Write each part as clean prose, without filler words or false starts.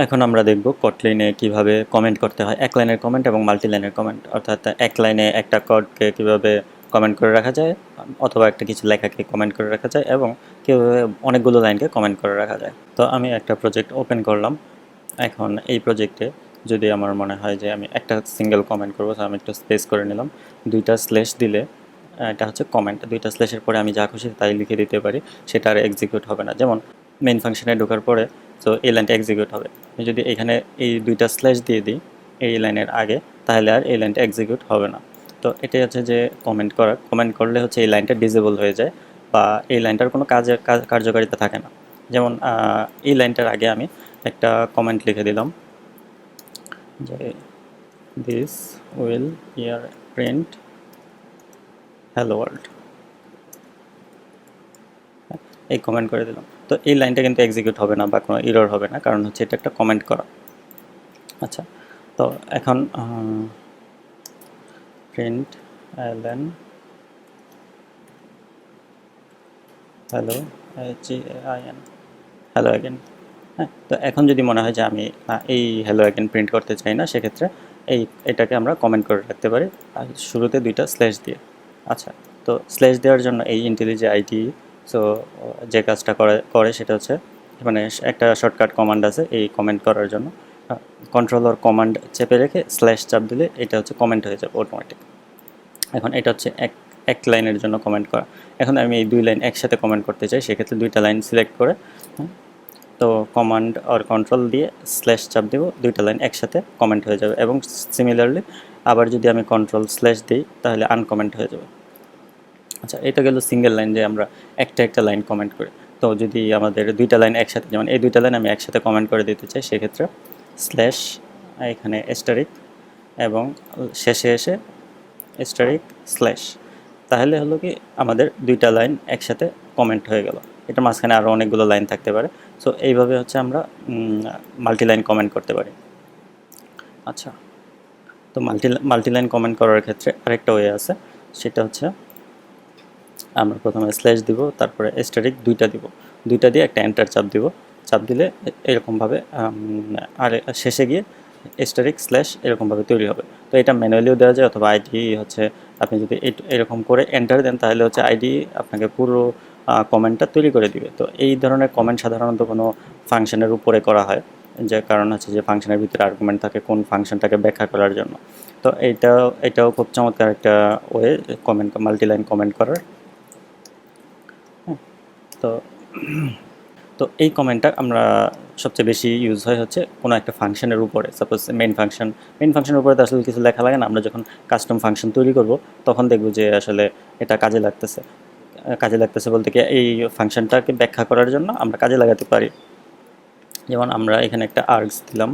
এখন আমরা দেখব কটলিনে কিভাবে কমেন্ট করতে হয়, এক লাইনের কমেন্ট এবং মাল্টি লাইনের কমেন্ট। অর্থাৎ এক লাইনে একটা কোডকে কিভাবে কমেন্ট করে রাখা যায়, অথবা একটা কিছু লেখাকে কমেন্ট করে রাখা যায়, এবং কীভাবে অনেকগুলো লাইনকে কমেন্ট করে রাখা যায়। তো আমি একটা প্রজেক্ট ওপেন করলাম। এখন এই প্রজেক্টে যদি আমার মনে হয় যে আমি একটা সিঙ্গেল কমেন্ট করবো, তো আমি একটু স্পেস করে নিলাম। দুইটা স্ল্যাশ দিলে এটা হচ্ছে কমেন্ট। দুইটা স্ল্যাশের পরে আমি যা খুশি তাই লিখে দিতে পারি, সেটা আর এক্সিকিউট হবে না। যেমন মেইন ফাংশনে ঢোকার পরে তো এই লাইনটা এক্সিকিউট হবে। আমি যদি এখানে এই দুইটা স্ল্যাশ দিয়ে দিই এই লাইনের আগে, তাহলে আর এই লাইনটা এক্সিকিউট হবে না। তো এটাই হচ্ছে যে কমেন্ট করা। কমেন্ট করলে হচ্ছে এই লাইনটা ডিসেবল হয়ে যায়, বা এই লাইনটার কোনো কার্যকারিতা থাকে না। যেমন এই লাইনটার আগে আমি একটা কমেন্ট লিখে দিলাম যে this will year print hello world, এই কমেন্ট করে দিলাম। তো এই লাইনটা কিন্তু এক্সিকিউট হবে না বা কোনো এরর হবে না, কারণ হচ্ছে এটা একটা কমেন্ট করা। আচ্ছা, তো এখন print LN hello HAIN hello again. হ্যাঁ, তো এখন যদি মনে হয় যে আমি এই হ্যালো অ্যাগেন প্রিন্ট করতে চাই না, সেক্ষেত্রে এটাকে আমরা কমেন্ট করে রাখতে পারি আর শুরুতে দুইটা স্ল্যাশ দিয়ে। আচ্ছা, তো স্ল্যাশ দেওয়ার জন্য এই ইন্টেলিজে আইটি সো যে কাজটা করে সেটা হচ্ছে, মানে একটা শর্টকাট কমান্ড আছে এই কমেন্ট করার জন্য। কন্ট্রোল অর কমান্ড চেপে রেখে স্ল্যাশ চাপ দিলে এটা হচ্ছে কমেন্ট হয়ে যাবে অটোমেটিক। এখন এটা হচ্ছে এক লাইনের জন্য কমেন্ট করা। এখন আমি এই দুই লাইন একসাথে কমেন্ট করতে চাই, সেক্ষেত্রে দুইটা লাইন সিলেক্ট করে তো কমান্ড আর কন্ট্রোল দিয়ে স্ল্যাশ চাপ দেব, দুইটা লাইন একসাথে কমেন্ট হয়ে যাবে। এবং সিমিলারলি আবার যদি আমি কন্ট্রোল স্ল্যাশ দিই তাহলে আনকমেন্ট হয়ে যাবে। আচ্ছা, এটা গেল সিঙ্গেল লাইন, যে আমরা একটা লাইন কমেন্ট করি। তো যদি আমাদের দুইটা লাইন একসাথে, যেমন এই দুইটা লাইন আমি একসাথে কমেন্ট করে দিতে চাই, সেক্ষেত্রে স্ল্যাশ এখানে এস্টারিক এবং শেষে এসে স্টারিক স্ল্যাশ, তাহলে হলো কি আমাদের দুইটা লাইন একসাথে কমেন্ট হয়ে গেল। এটার মাঝখানে আরও অনেকগুলো লাইন থাকতে পারে। সো এইভাবে হচ্ছে আমরা মাল্টি লাইন কমেন্ট করতে পারি। আচ্ছা, তো মাল্টি লাইন কমেন্ট করার ক্ষেত্রে আরেকটা ওয়ে আছে, সেটা হচ্ছে আমরা প্রথমে স্ল্যাশ দিব, তারপরে স্টারিক দুইটা দিয়ে একটা এন্টার চাপ দিব। চাপ দিলে এরকমভাবে আর শেষে গিয়ে স্টারিক স্ল্যাশ এরকমভাবে তৈরি হবে। তো এটা ম্যানুয়ালিও দেওয়া যায়, অথবা আইডি হচ্ছে আপনি যদি এরকম করে এন্টার দেন, তাহলে হচ্ছে আইডি আপনাকে পুরো কমেন্টটা তৈরি করে দিবে। তো এই ধরনের কমেন্ট সাধারণত কোনো ফাংশনের উপরে করা হয়, যে কারণ হচ্ছে যে ফাংশনের ভিতরে আর্গুমেন্ট থাকে কোন ফাংশনটাকে ব্যাখ্যা করার জন্য। তো এটাও খুব চমৎকার একটা ওয়ে মাল্টি লাইন কমেন্ট করার। তো তো এই কমেন্টটা আমরা সবচেয়ে বেশি ইউজ হয় হচ্ছে কোনো একটা ফাংশনের উপরে। সাপোজ মেইন ফাংশনের উপরে তো আসলে কিছু লেখা লাগে না। আমরা যখন কাস্টম ফাংশন তৈরি করব, তখন দেখব যে আসলে এটা কাজে লাগতেছে বলতে কি এই ফাংশনটাকে ব্যাখ্যা করার জন্য আমরা কাজে লাগাতে পারি। যেমন আমরা এখানে একটা আর্গস দিলাম,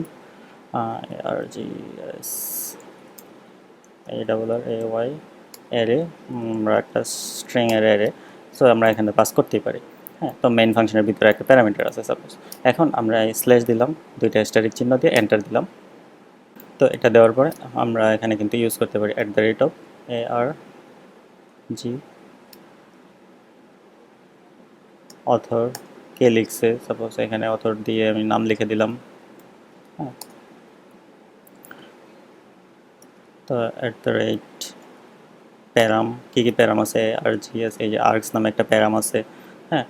ARGS ARRAY অ্যারে, আমরা একটা স্ট্রিং এর অ্যারে, সো আমরা এখানে পাস করতেই পারি। হ্যাঁ, তো মেইন ফাংশনের ভিতরে একটা প্যারামিটার আছে সাপোজ। এখন আমরা এই স্ল্যাশ দিলাম, দুইটা স্টারিক চিহ্ন দিয়ে এন্টার দিলাম। তো এটা দেওয়ার পরে আমরা এখানে কিন্তু ইউজ করতে পারি @ARG অথর কে লিখছে, সাপোজ এখানে অথর দিয়ে আমি নাম লিখে দিলাম। হ্যাঁ, তো প্যারাম, কী প্যারাম আছে, ARGS, এই যে আর্গস নামে একটা প্যারাম আছে। হ্যাঁ,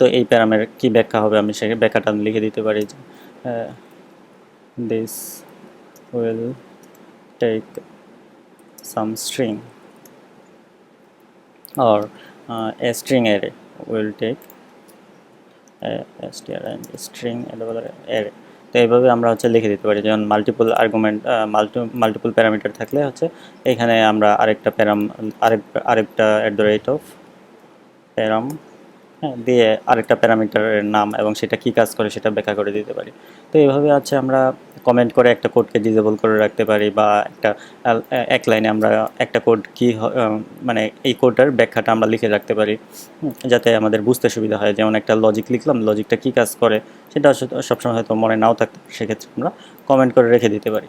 তো এই প্যারামের কী ব্যাখ্যা হবে আমি সেই ব্যাখ্যাটা আমি লিখে দিতে পারি যে this will take some string, or a string array will take string array। তো এইভাবে আমরা হচ্ছে লিখে দিতে পারি। যেমন মাল্টিপল আর্গুমেন্ট, মাল্টিপল প্যারামিটার থাকলে হচ্ছে এখানে আমরা আরেকটা প্যারাম দিয়ে আরেকটা প্যারামিটারের নাম এবং সেটা কী কাজ করে সেটা ব্যাখ্যা করে দিতে পারি। তো এইভাবে আছে আমরা কমেন্ট করে একটা কোডকে ডিসেবল করে রাখতে পারি, বা এক লাইনে আমরা একটা কোড মানে এই কোডটার ব্যাখ্যাটা আমরা লিখে রাখতে পারি, যাতে আমাদের বুঝতে সুবিধা হয়। যেমন একটা লজিক লিখলাম, লজিকটা কী কাজ করে সেটা সবসময় হয়তো মনে নাও থাকতে, সেক্ষেত্রে আমরা কমেন্ট করে রেখে দিতে পারি।